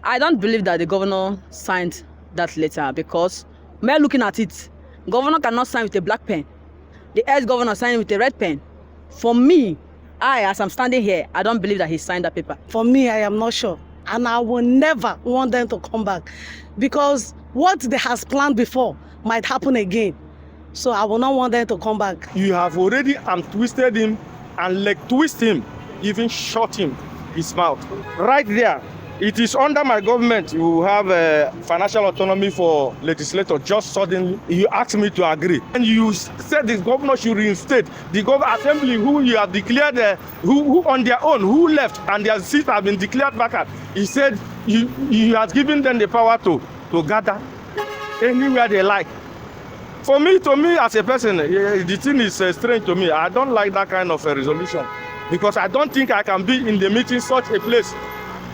I don't believe that the governor signed that letter because, mere looking at it, governor cannot sign with a black pen. The ex-governor signed with a red pen. For me, as I'm standing here, I don't believe that he signed that paper. For me, I am not sure. And I will never want them to come back because what they has planned before might happen again. So I will not want them to come back. You have already twisted him and leg twist him, even shot him, his mouth. Right there, it is under my government you have financial autonomy for legislator. Just suddenly, you asked me to agree. And you said the governor should reinstate the assembly who you have declared, who on their own, who left and their seats have been declared vacant. He said you have given them the power to gather anywhere they like. To me as a person, the thing is strange to me. I don't like that kind of a resolution because I don't think I can be in the meeting such a place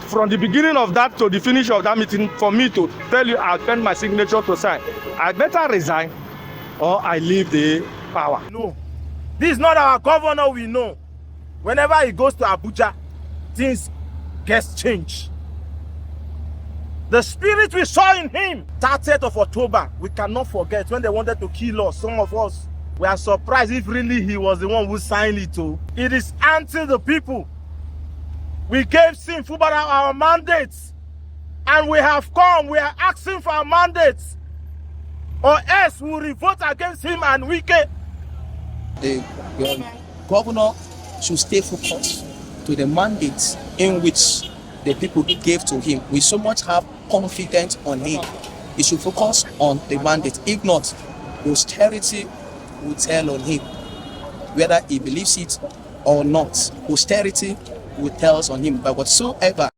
from the beginning of that to the finish of that meeting for me to tell you I'll send my signature to sign. I better resign or I leave the power. No, this is not our governor we know. Whenever he goes to Abuja, things get changed. The spirit we saw in him, 30th of October, we cannot forget when they wanted to kill us. Some of us were surprised if really he was the one who signed it. It is anti the people. We gave FUBARA our mandates, and we have come. We are asking for our mandates, or else we will revolt against him and Wike. The governor should stay focused to the mandates in which the people gave to him. We so much have confidence on him. He should focus on the mandate. If not, austerity will tell on him. Whether he believes it or not, austerity will tell on him. But whatsoever